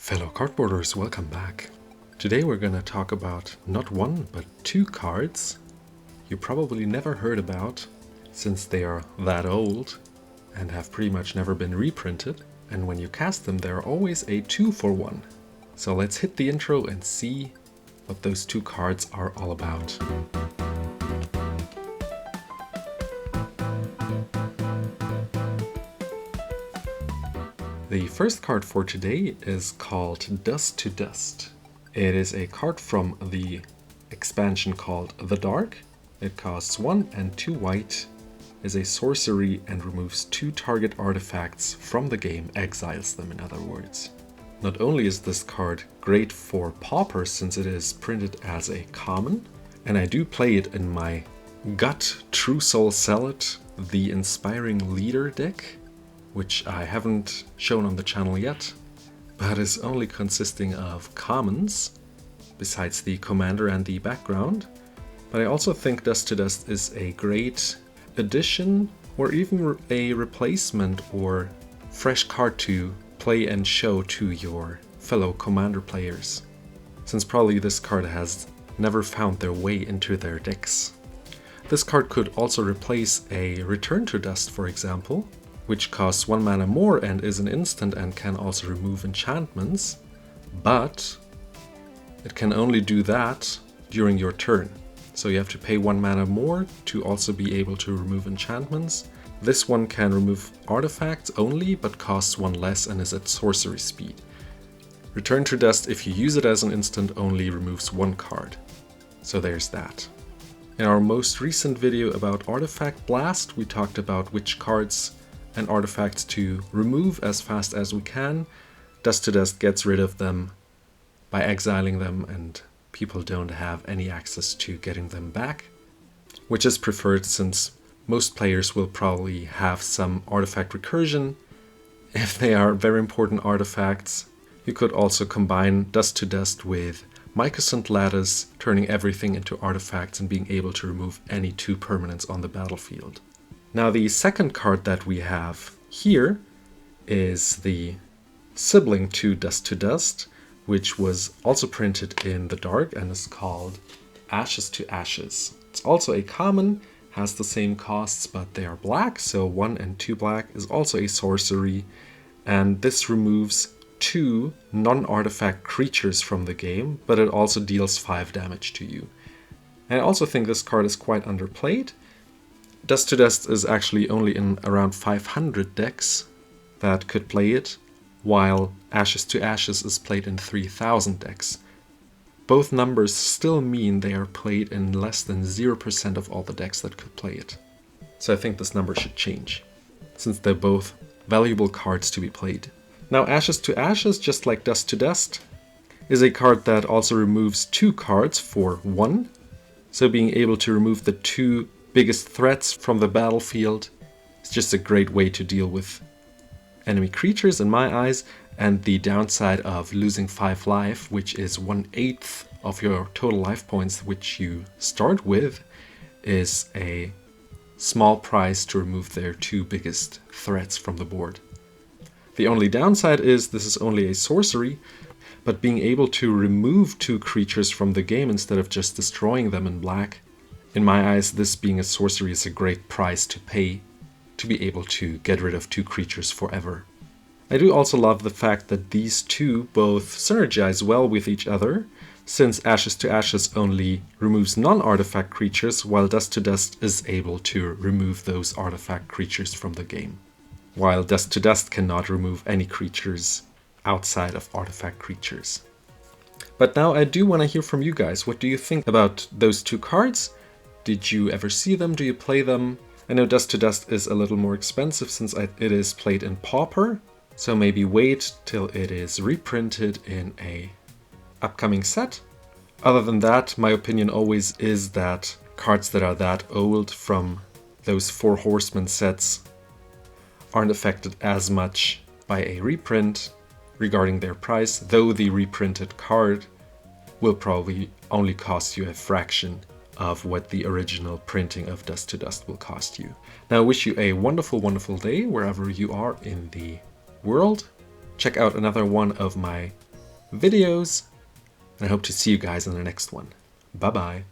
Fellow cardboarders, welcome back. Today we're gonna talk about not one, but two cards you probably never heard about since they are that old and have pretty much never been reprinted. And when you cast them, they're always a 2-for-1. So let's hit the intro and see what those two cards are all about. The first card for today is called Dust to Dust. It is a card from the expansion called The Dark. It costs 1 and 2 white, is a sorcery and removes 2 target artifacts from the game, exiles them in other words. Not only is this card great for Pauper since it is printed as a common, and I do play it in my Gut True Soul Salad, the Inspiring Leader deck, which I haven't shown on the channel yet, but is only consisting of commons, besides the commander and the background. But I also think Dust to Dust is a great addition, or even a replacement or fresh card to play and show to your fellow commander players, since probably this card has never found their way into their decks. This card could also replace a Return to Dust, for example, which costs 1 mana more and is an instant and can also remove enchantments, but it can only do that during your turn. So you have to pay 1 mana more to also be able to remove enchantments. This one can remove artifacts only, but costs 1 less and is at sorcery speed. Return to Dust, if you use it as an instant, only removes 1 card. So there's that. In our most recent video about Artifact Blast, we talked about which cards and artifacts to remove as fast as we can. Dust to Dust gets rid of them by exiling them, and people don't have any access to getting them back, which is preferred since most players will probably have some artifact recursion. If they are very important artifacts, you could also combine Dust to Dust with Mycosynth Lattice, turning everything into artifacts and being able to remove any 2 permanents on the battlefield. Now the second card that we have here is the Sibling to Dust, which was also printed in the Dark and is called Ashes to Ashes. It's also a common, has the same costs, but they are black, so 1 and 2 black is also a sorcery, and this removes 2 non-artifact creatures from the game, but it also deals 5 damage to you. And I also think this card is quite underplayed. Dust to Dust is actually only in around 500 decks that could play it, while Ashes to Ashes is played in 3000 decks. Both numbers still mean they are played in less than 0% of all the decks that could play it. So I think this number should change, since they're both valuable cards to be played. Now Ashes to Ashes, just like Dust to Dust, is a card that also removes 2 cards for 1. So being able to remove the 2 biggest threats from the battlefield is just a great way to deal with enemy creatures in my eyes, and the downside of losing 5 life, which is 1/8 of your total life points which you start with, is a small price to remove their 2 biggest threats from the board. The only downside is this is only a sorcery, but being able to remove 2 creatures from the game instead of just destroying them in black, in my eyes, this being a sorcery is a great price to pay to be able to get rid of 2 creatures forever. I do also love the fact that these 2 both synergize well with each other, since Ashes to Ashes only removes non-artifact creatures, while Dust to Dust is able to remove those artifact creatures from the game, while Dust to Dust cannot remove any creatures outside of artifact creatures. But now I do want to hear from you guys. What do you think about those 2 cards? Did you ever see them? Do you play them? I know Dust to Dust is a little more expensive since it is played in Pauper, so maybe wait till it is reprinted in a upcoming set. Other than that, my opinion always is that cards that are that old from those 4 Horsemen sets aren't affected as much by a reprint regarding their price, though the reprinted card will probably only cost you a fraction of what the original printing of Dust to Dust will cost you. Now I wish you a wonderful, wonderful day wherever you are in the world. Check out another one of my videos. And I hope to see you guys in the next one. Bye bye.